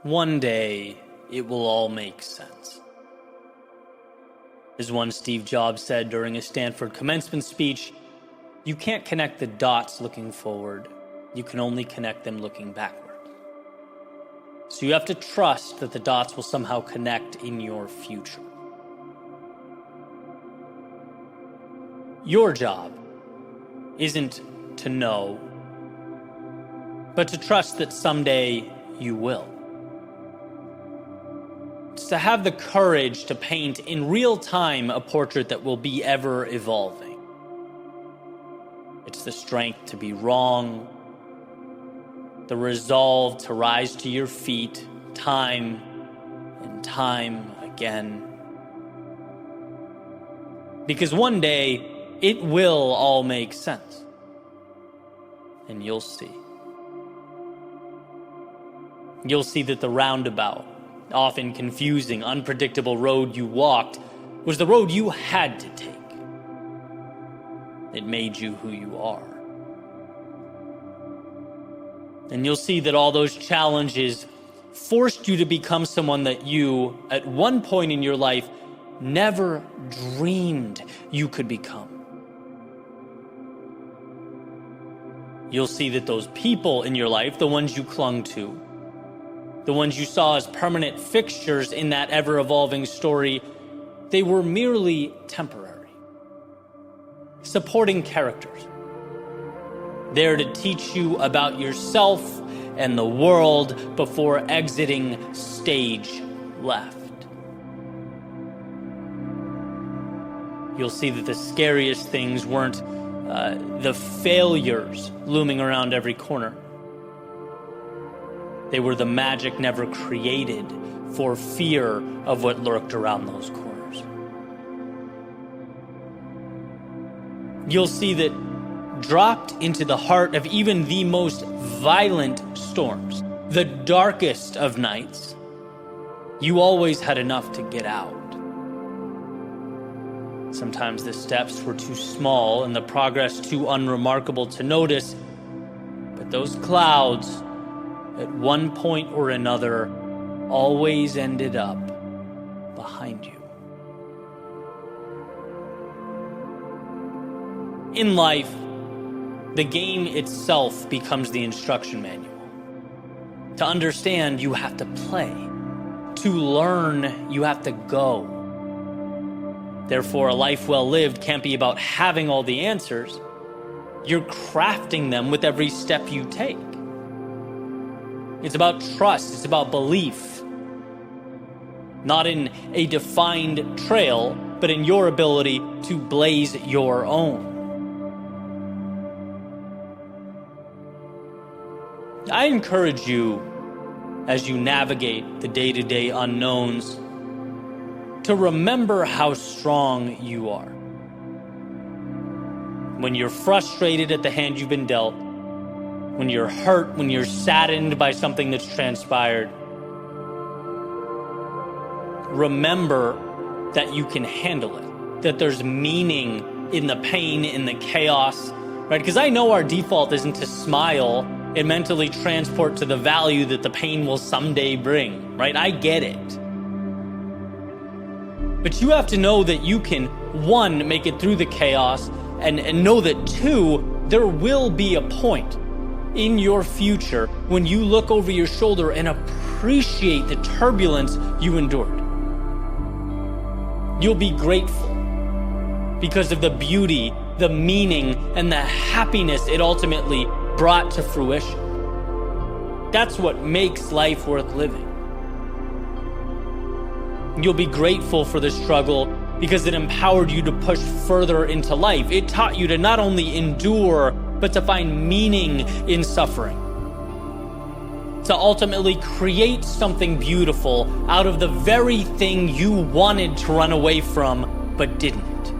One day, it will all make sense. As one Steve Jobs said during a Stanford commencement speech, you can't connect the dots looking forward. You can only connect them looking backward. So you have to trust that the dots will somehow connect in your future. Your job isn't to know, but to trust that someday you will. It's to have the courage to paint in real time a portrait that will be ever evolving. It's the strength to be wrong, the resolve to rise to your feet time and time again. Because one day, it will all make sense. And you'll see. You'll see that the roundabout, often confusing, unpredictable road you walked was the road you had to take. It made you who you are. And you'll see that all those challenges forced you to become someone that you, at one point in your life, never dreamed you could become. You'll see that those people in your life, the ones you clung to, the ones you saw as permanent fixtures in that ever-evolving story, they were merely temporary, supporting characters, there to teach you about yourself and the world before exiting stage left. You'll see that the scariest things weren't the failures looming around every corner. They were the magic never created for fear of what lurked around those corners. You'll see that dropped into the heart of even the most violent storms, the darkest of nights, you always had enough to get out. Sometimes the steps were too small and the progress too unremarkable to notice, but those clouds, at one point or another, always ended up behind you. In life, the game itself becomes the instruction manual. To understand, you have to play. To learn, you have to go. Therefore, a life well lived can't be about having all the answers. You're crafting them with every step you take. It's about trust. It's about belief. Not in a defined trail, but in your ability to blaze your own. I encourage you, as you navigate the day-to-day unknowns, to remember how strong you are. When you're frustrated at the hand you've been dealt, when you're hurt, when you're saddened by something that's transpired, remember that you can handle it, that there's meaning in the pain, in the chaos, right? Because I know our default isn't to smile and mentally transport to the value that the pain will someday bring, right? I get it. But you have to know that you can, one, make it through the chaos, and know that, two, there will be a point in your future when you look over your shoulder and appreciate the turbulence you endured. You'll be grateful because of the beauty, the meaning, and the happiness it ultimately brought to fruition. That's what makes life worth living. You'll be grateful for the struggle because it empowered you to push further into life. It taught you to not only endure, but to find meaning in suffering. To ultimately create something beautiful out of the very thing you wanted to run away from, but didn't.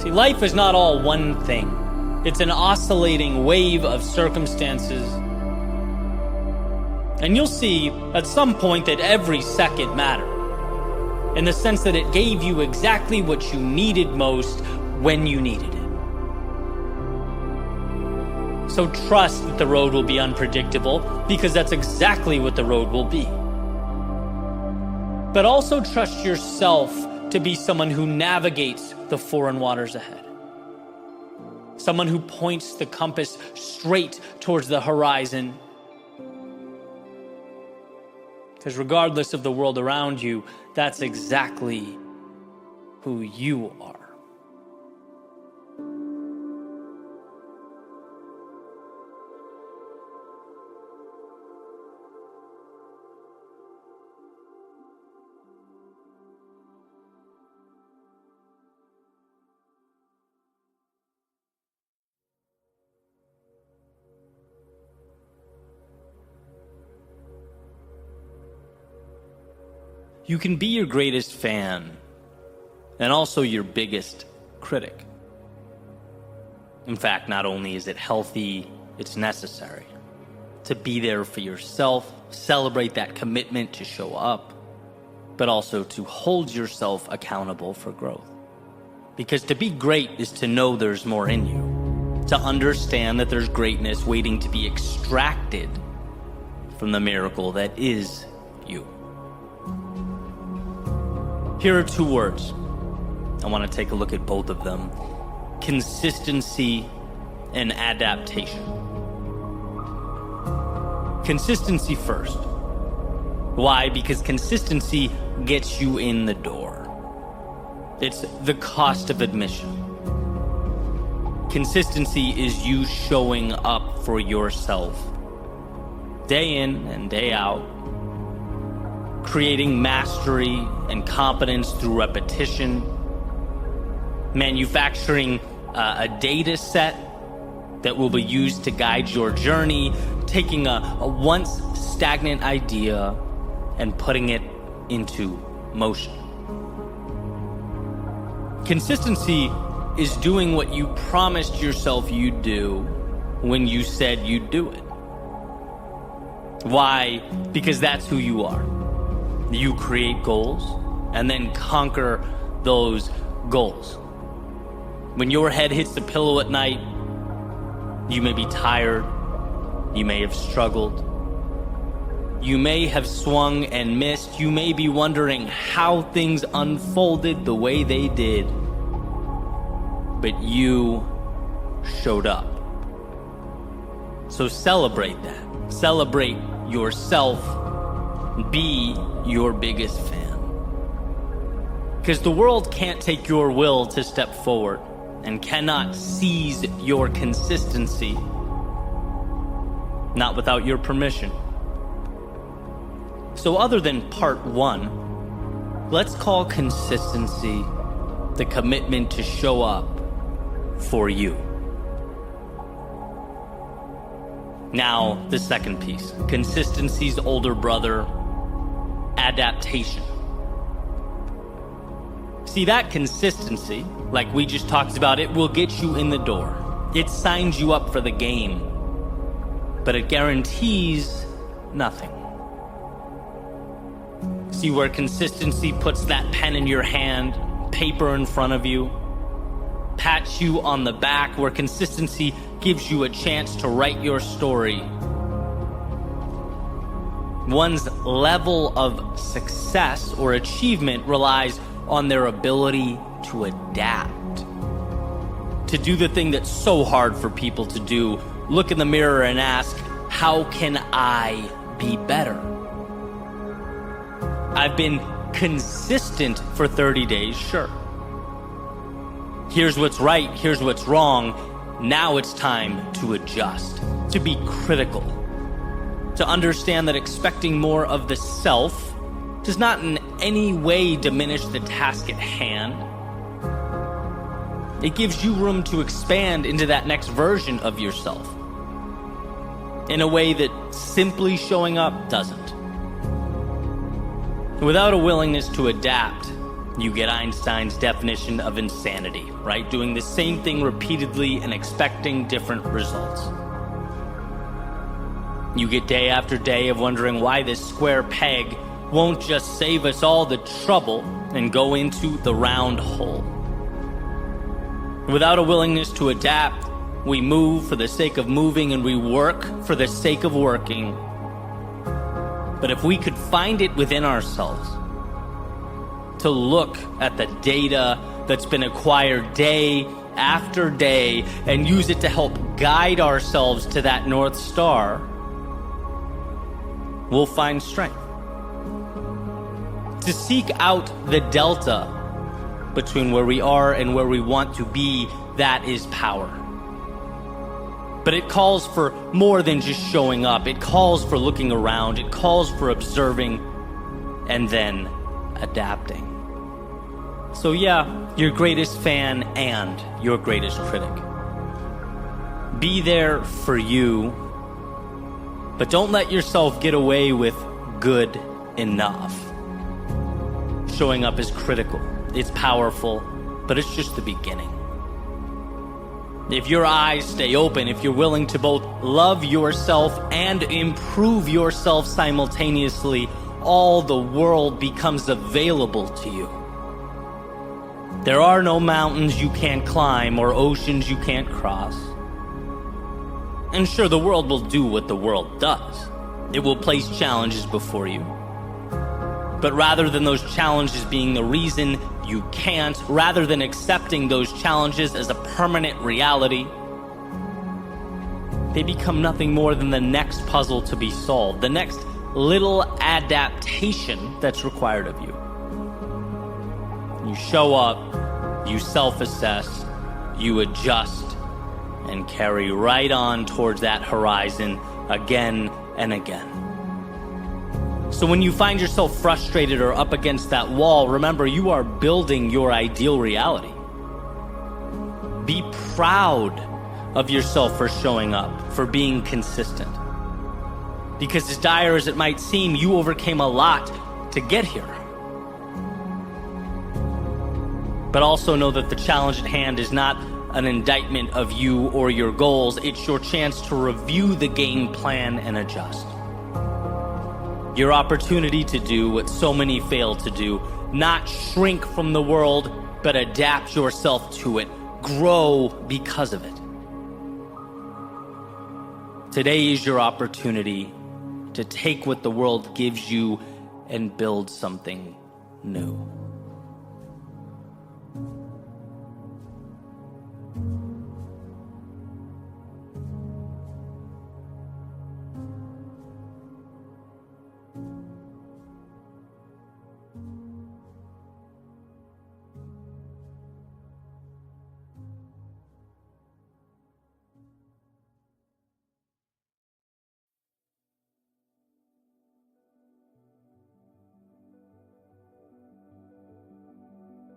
See, life is not all one thing. It's an oscillating wave of circumstances. And you'll see at some point that every second mattered, in the sense that it gave you exactly what you needed most when you needed it. So trust that the road will be unpredictable, because that's exactly what the road will be. But also trust yourself to be someone who navigates the foreign waters ahead. Someone who points the compass straight towards the horizon. Because regardless of the world around you, that's exactly who you are. You can be your greatest fan and also your biggest critic. In fact, not only is it healthy, it's necessary to be there for yourself, celebrate that commitment to show up, but also to hold yourself accountable for growth. Because to be great is to know there's more in you, to understand that there's greatness waiting to be extracted from the miracle that is you. Here are two words. I want to take a look at both of them. Consistency and adaptation. Consistency first. Why? Because consistency gets you in the door. It's the cost of admission. Consistency is you showing up for yourself, day in and day out, creating mastery and competence through repetition, manufacturing a data set that will be used to guide your journey, taking a once stagnant idea and putting it into motion. Consistency is doing what you promised yourself you'd do when you said you'd do it. Why? Because that's who you are. You create goals and then conquer those goals. When your head hits the pillow at night, you may be tired, you may have struggled, you may have swung and missed, you may be wondering how things unfolded the way they did, but you showed up. So celebrate that. Celebrate yourself. Be your biggest fan. Because the world can't take your will to step forward and cannot seize your consistency, not without your permission. So other than part one, let's call consistency the commitment to show up for you. Now, the second piece, consistency's older brother, adaptation. See, that consistency, like we just talked about, it will get you in the door. It signs you up for the game, but it guarantees nothing. See, where consistency puts that pen in your hand, paper in front of you, pats you on the back, where consistency gives you a chance to write your story. One's level of success or achievement relies on their ability to adapt, to do the thing that's so hard for people to do. Look in the mirror and ask, how can I be better? I've been consistent for 30 days, sure. Here's what's right, here's what's wrong. Now it's time to adjust, to be critical, to understand that expecting more of the self does not in any way diminish the task at hand. It gives you room to expand into that next version of yourself in a way that simply showing up doesn't. Without a willingness to adapt, you get Einstein's definition of insanity, right? Doing the same thing repeatedly and expecting different results. You get day after day of wondering why this square peg won't just save us all the trouble and go into the round hole. Without a willingness to adapt, We move for the sake of moving, and we work for the sake of working. But if we could find it within ourselves to look at the data that's been acquired day after day and use it to help guide ourselves to that North Star, we'll find strength. To seek out the delta between where we are and where we want to be, that is power. But it calls for more than just showing up. It calls for looking around. It calls for observing and then adapting. So yeah, your greatest fan and your greatest critic. Be there for you, but don't let yourself get away with good enough. Showing up is critical. It's powerful, but it's just the beginning. If your eyes stay open, if you're willing to both love yourself and improve yourself simultaneously, all the world becomes available to you. There are no mountains you can't climb or oceans you can't cross. And sure, the world will do what the world does. It will place challenges before you. But rather than those challenges being the reason you can't, rather than accepting those challenges as a permanent reality, they become nothing more than the next puzzle to be solved, the next little adaptation that's required of you. You show up, you self-assess, you adjust, and carry right on towards that horizon again and again. So when you find yourself frustrated or up against that wall, remember, you are building your ideal reality. Be proud of yourself for showing up, for being consistent. Because as dire as it might seem, you overcame a lot to get here. But also know that the challenge at hand is not an indictment of you or your goals. It's your chance to review the game plan and adjust. Your opportunity to do what so many fail to do, not shrink from the world, but adapt yourself to it. Grow because of it. Today is your opportunity to take what the world gives you and build something new.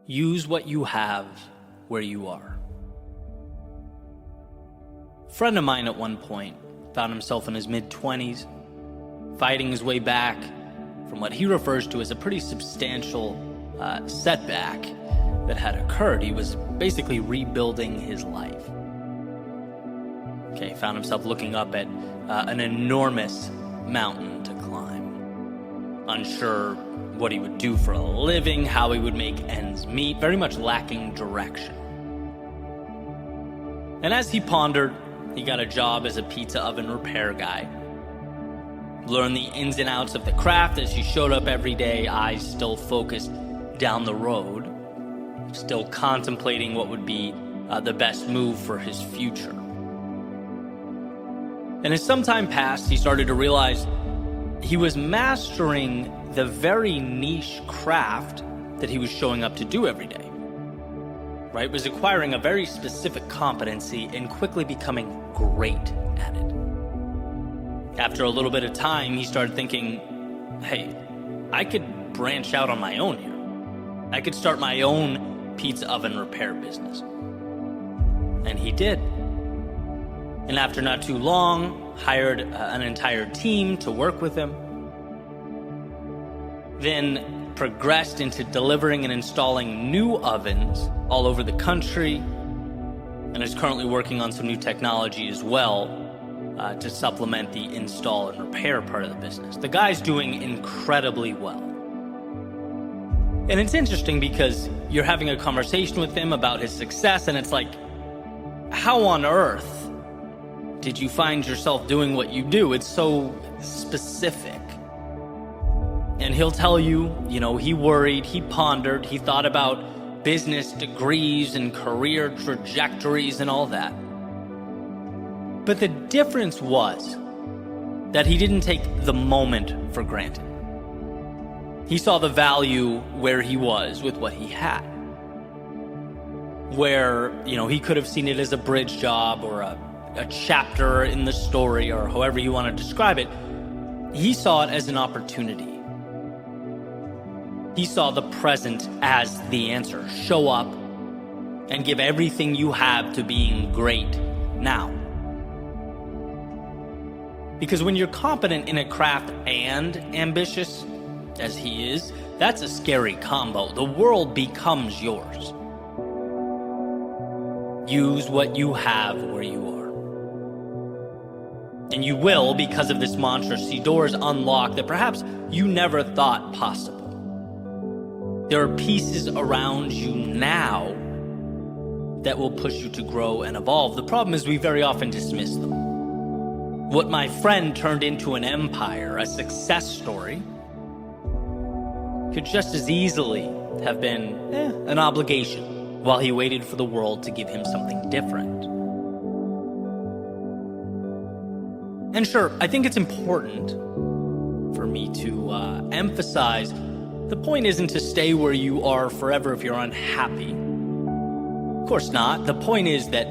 Use what you have where you are. A friend of mine at one point found himself in his mid-20s, fighting his way back from what he refers to as a pretty substantial setback that had occurred. He was basically rebuilding his life. Okay, found himself looking up at an enormous mountain to climb, unsure what he would do for a living, how he would make ends meet, very much lacking direction. And as he pondered, he got a job as a pizza oven repair guy. Learned the ins and outs of the craft as he showed up every day, eyes still focused down the road, still contemplating what would be the best move for his future. And as some time passed, he started to realize he was mastering the very niche craft that he was showing up to do every day, right? Was acquiring a very specific competency and quickly becoming great at it. After a little bit of time, he started thinking, hey, I could branch out on my own here. I could start my own pizza oven repair business. And he did. And after not too long, hired an entire team to work with him. Then progressed into delivering and installing new ovens all over the country, and is currently working on some new technology as well to supplement the install and repair part of the business. The guy's doing incredibly well. And it's interesting because you're having a conversation with him about his success, and it's like, how on earth did you find yourself doing what you do? It's so specific. And he'll tell you, he worried, he pondered, he thought about business degrees and career trajectories and all that. But the difference was that he didn't take the moment for granted. He saw the value where he was with what he had. Where, he could have seen it as a bridge job or a chapter in the story or however you want to describe it. He saw it as an opportunity. He saw the present as the answer. Show up and give everything you have to being great now. Because when you're competent in a craft and ambitious, as he is, that's a scary combo. The world becomes yours. Use what you have where you are. And you will, because of this mantra, see doors unlock that perhaps you never thought possible. There are pieces around you now that will push you to grow and evolve. The problem is we very often dismiss them. What my friend turned into an empire, a success story, could just as easily have been an obligation while he waited for the world to give him something different. And sure, I think it's important for me to emphasize the point isn't to stay where you are forever if you're unhappy. Of course not. The point is that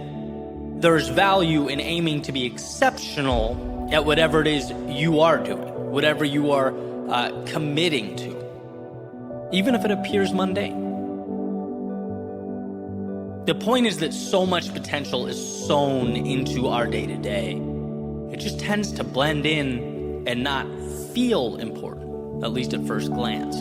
there's value in aiming to be exceptional at whatever it is you are doing, whatever you are committing to, even if it appears mundane. The point is that so much potential is sown into our day-to-day. It just tends to blend in and not feel important, at least at first glance.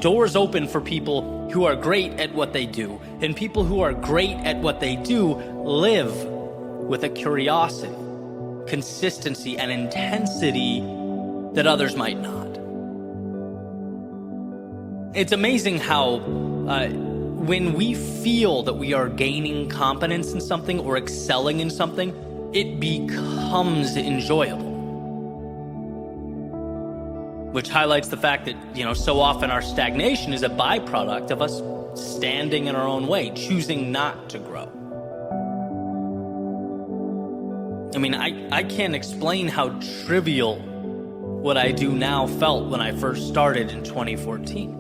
Doors open for people who are great at what they do, and people who are great at what they do live with a curiosity, consistency, and intensity that others might not. It's amazing how when we feel that we are gaining competence in something or excelling in something, it becomes enjoyable. Which highlights the fact that, so often our stagnation is a byproduct of us standing in our own way, choosing not to grow. I can't explain how trivial what I do now felt when I first started in 2014.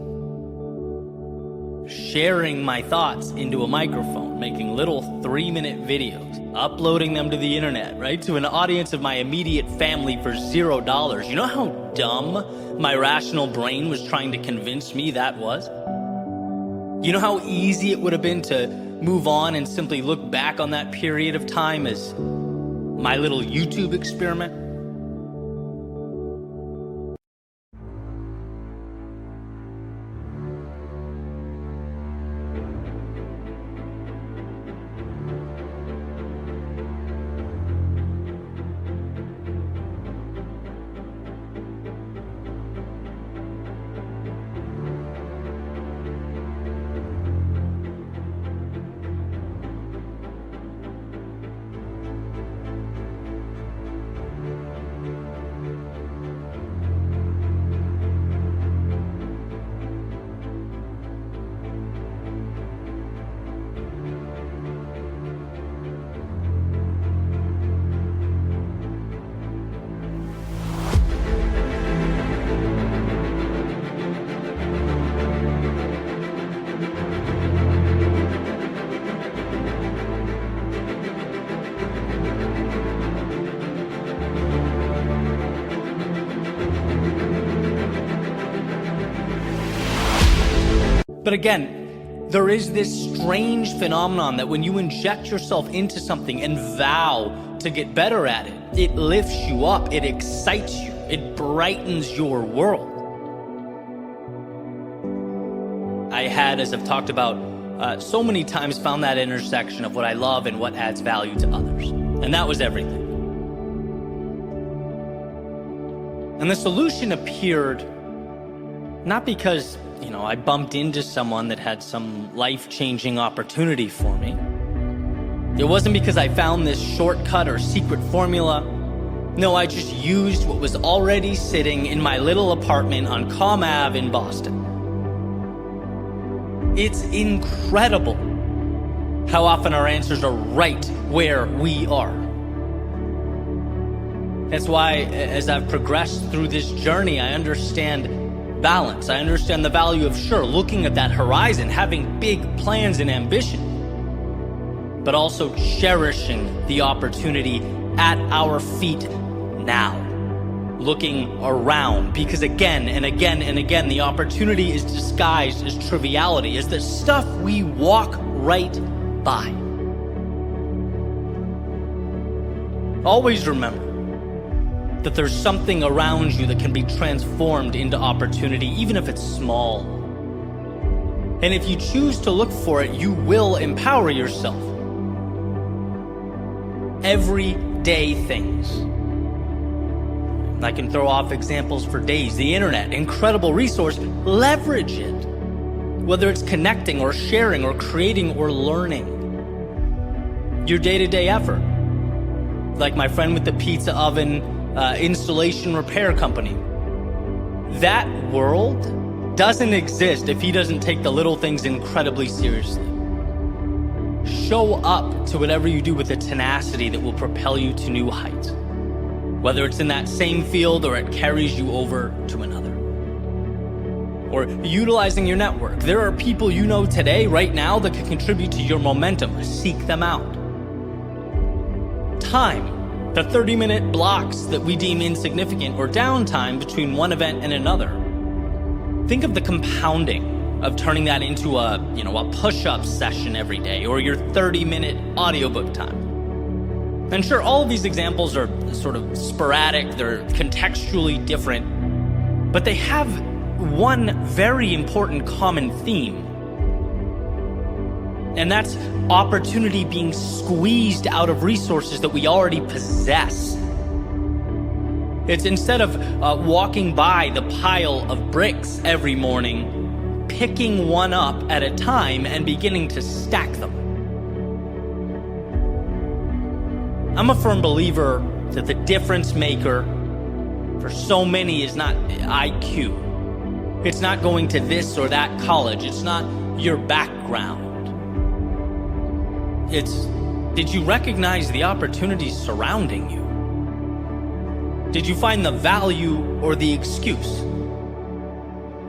Sharing my thoughts into a microphone, making little 3-minute videos, uploading them to the internet, right? To an audience of my immediate family for $0. You know how dumb my rational brain was trying to convince me that was? You know how easy it would have been to move on and simply look back on that period of time as my little YouTube experiment? But again, there is this strange phenomenon that when you inject yourself into something and vow to get better at it, it lifts you up, it excites you, it brightens your world. I had, as I've talked about so many times, found that intersection of what I love and what adds value to others. And that was everything. And the solution appeared not because I bumped into someone that had some life-changing opportunity for me. It wasn't because I found this shortcut or secret formula. No, I just used what was already sitting in my little apartment on Comm Ave in Boston. It's incredible how often our answers are right where we are. That's why, as I've progressed through this journey, I understand balance. I understand the value of, sure, looking at that horizon, having big plans and ambition, but also cherishing the opportunity at our feet now. Looking around, because again and again and again, the opportunity is disguised as triviality, as the stuff we walk right by. Always remember that there's something around you that can be transformed into opportunity, even if it's small. And if you choose to look for it, you will empower yourself. Everyday things. I can throw off examples for days. The internet, incredible resource, leverage it. Whether it's connecting or sharing or creating or learning. Your day-to-day effort. Like my friend with the pizza oven installation repair company. That world doesn't exist if he doesn't take the little things incredibly seriously. Show up to whatever you do with a tenacity that will propel you to new heights. Whether it's in that same field or it carries you over to another. Or utilizing your network. There are people you know today, right now, that can contribute to your momentum. Seek them out. Time. The 30-minute blocks that we deem insignificant or downtime between one event and another. Think of the compounding of turning that into a push-up session every day or your 30-minute audiobook time. And sure, all of these examples are sort of sporadic, they're contextually different, but they have one very important common theme. And that's opportunity being squeezed out of resources that we already possess. It's instead of walking by the pile of bricks every morning, picking one up at a time and beginning to stack them. I'm a firm believer that the difference maker for so many is not IQ. It's not going to this or that college. It's not your background. It's, did you recognize the opportunities surrounding you? Did you find the value or the excuse?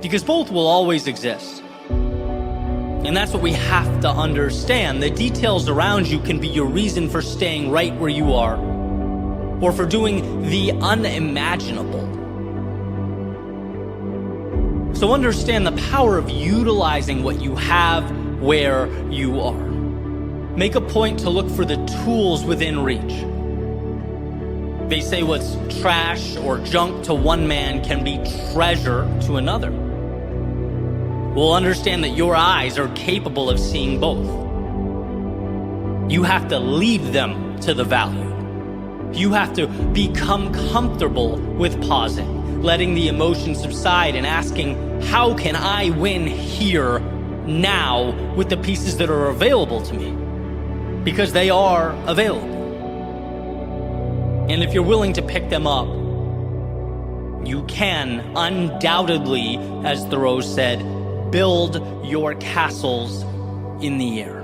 Because both will always exist. And that's what we have to understand. The details around you can be your reason for staying right where you are, or for doing the unimaginable. So understand the power of utilizing what you have where you are. Make a point to look for the tools within reach. They say what's trash or junk to one man can be treasure to another. Well, understand that your eyes are capable of seeing both. You have to lead them to the value. You have to become comfortable with pausing, letting the emotions subside and asking, how can I win here, now, with the pieces that are available to me? Because they are available. And if you're willing to pick them up, you can undoubtedly, as Thoreau said, build your castles in the air.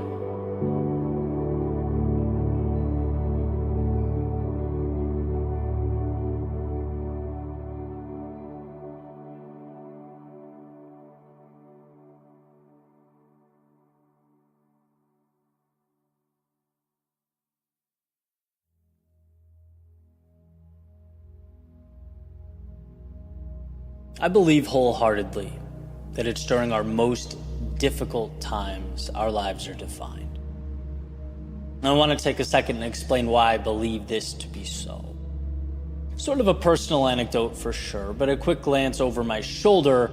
I believe wholeheartedly that it's during our most difficult times our lives are defined. And I want to take a second and explain why I believe this to be so. Sort of a personal anecdote for sure, but a quick glance over my shoulder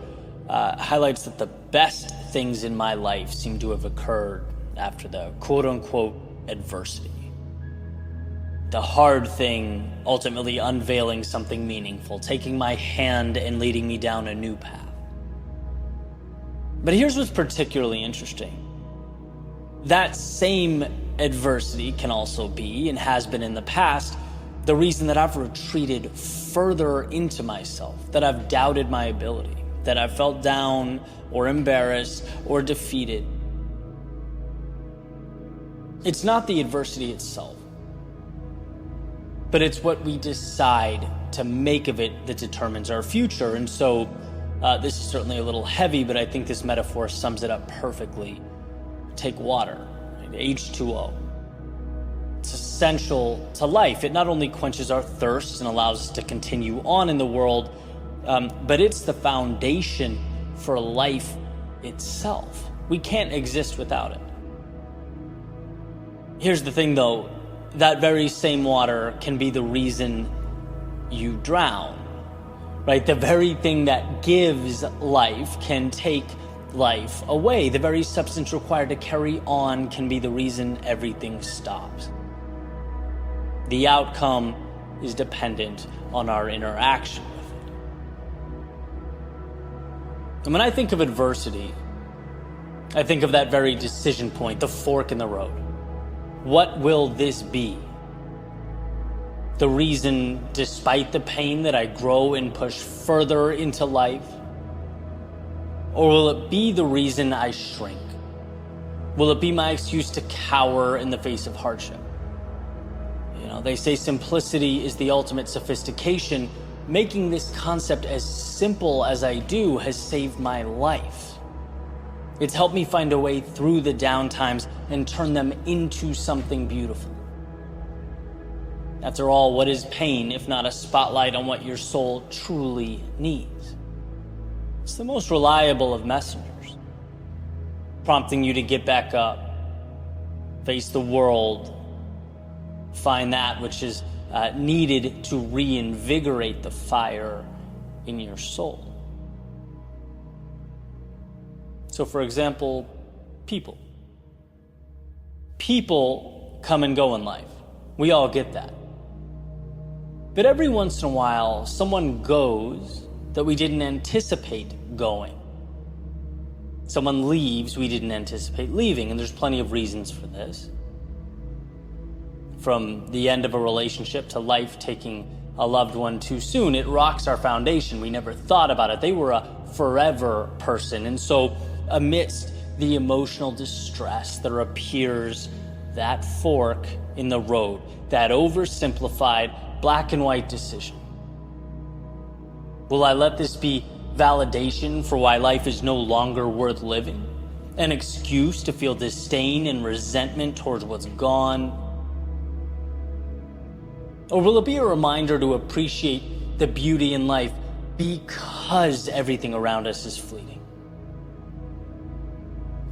highlights that the best things in my life seem to have occurred after the quote-unquote adversity. The hard thing ultimately unveiling something meaningful, taking my hand and leading me down a new path. But here's what's particularly interesting. That same adversity can also be, and has been in the past, the reason that I've retreated further into myself, that I've doubted my ability, that I've felt down or embarrassed or defeated. It's not the adversity itself, but it's what we decide to make of it that determines our future. And so this is certainly a little heavy, but I think this metaphor sums it up perfectly. Take water, right? H2O. It's essential to life. It not only quenches our thirst and allows us to continue on in the world, but it's the foundation for life itself. We can't exist without it. Here's the thing though, that very same water can be the reason you drown, right? The very thing that gives life can take life away. The very substance required to carry on can be the reason everything stops. The outcome is dependent on our interaction with it. And when I think of adversity, I think of that very decision point, the fork in the road. What will this be? The reason, despite the pain, that I grow and push further into life? Or will it be the reason I shrink? Will it be my excuse to cower in the face of hardship? You know, they say simplicity is the ultimate sophistication. Making this concept as simple as I do has saved my life. It's helped me find a way through the downtimes and turn them into something beautiful. After all, what is pain if not a spotlight on what your soul truly needs? It's the most reliable of messengers, prompting you to get back up, face the world, find that which is needed to reinvigorate the fire in your soul. So, for example, people. People come and go in life. We all get that. But every once in a while, someone goes that we didn't anticipate going. Someone leaves we didn't anticipate leaving, and there's plenty of reasons for this. From the end of a relationship to life taking a loved one too soon, it rocks our foundation. We never thought about it. They were a forever person. And so amidst the emotional distress, there appears that fork in the road, that oversimplified black and white decision. Will I let this be validation for why life is no longer worth living? An excuse to feel disdain and resentment towards what's gone? Or will it be a reminder to appreciate the beauty in life because everything around us is fleeting?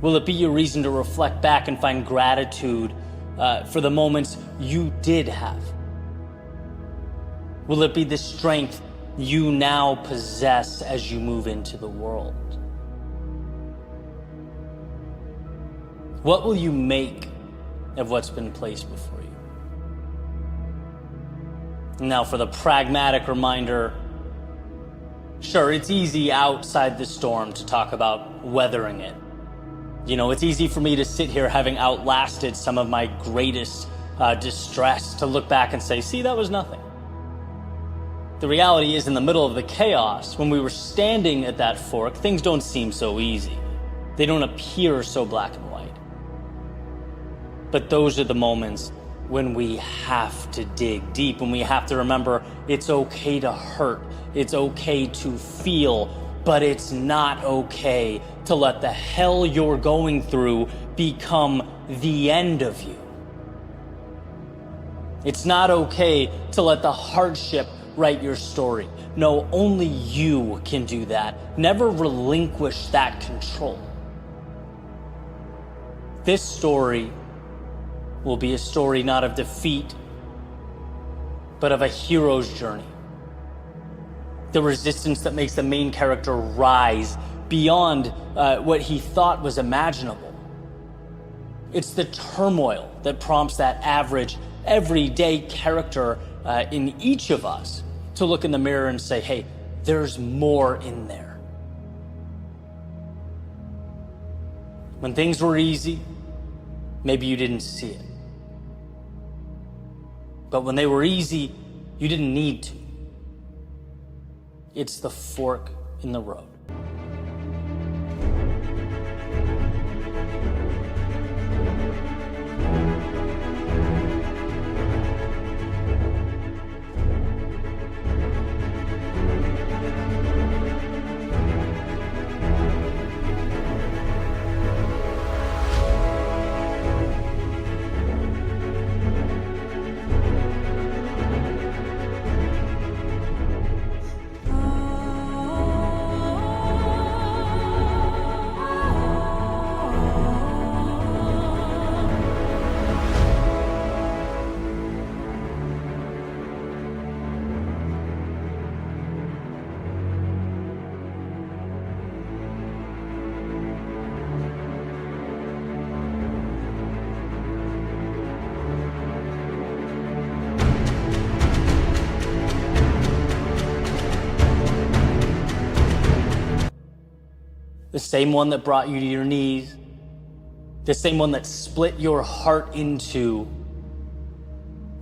Will it be a reason to reflect back and find gratitude for the moments you did have? Will it be the strength you now possess as you move into the world? What will you make of what's been placed before you? Now, for the pragmatic reminder, sure, it's easy outside the storm to talk about weathering it. You know, it's easy for me to sit here having outlasted some of my greatest distress to look back and say, see, that was nothing. The reality is, in the middle of the chaos, when we were standing at that fork, things don't seem so easy. They don't appear so black and white. But those are the moments when we have to dig deep, when we have to remember it's okay to hurt, it's okay to feel, but it's not okay to let the hell you're going through become the end of you. It's not okay to let the hardship write your story. No, only you can do that. Never relinquish that control. This story will be a story not of defeat, but of a hero's journey. The resistance that makes the main character rise beyond what he thought was imaginable. It's the turmoil that prompts that average, everyday character in each of us to look in the mirror and say, hey, there's more in there. When things were easy, maybe you didn't see it. But when they were easy, you didn't need to. It's the fork in the road. The same one that brought you to your knees, the same one that split your heart in two.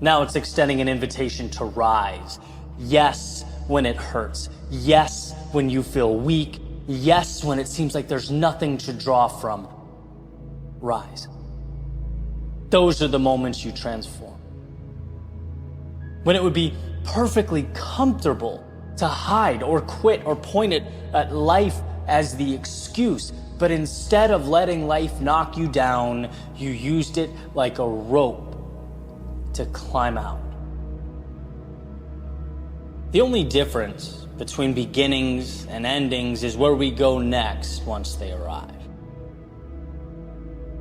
Now it's extending an invitation to rise. Yes, when it hurts. Yes, when you feel weak. Yes, when it seems like there's nothing to draw from. Rise. Those are the moments you transform. When it would be perfectly comfortable to hide or quit or point it at life as the excuse, but instead of letting life knock you down, you used it like a rope to climb out. The only difference between beginnings and endings is where we go next once they arrive.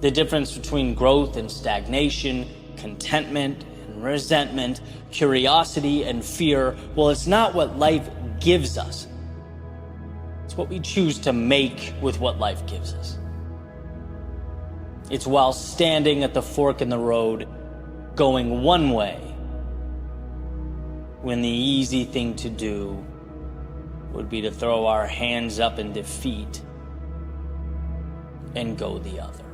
The difference between growth and stagnation, contentment and resentment, curiosity and fear, well, it's not what life gives us. It's what we choose to make with what life gives us. It's while standing at the fork in the road, going one way, when the easy thing to do would be to throw our hands up in defeat and go the other.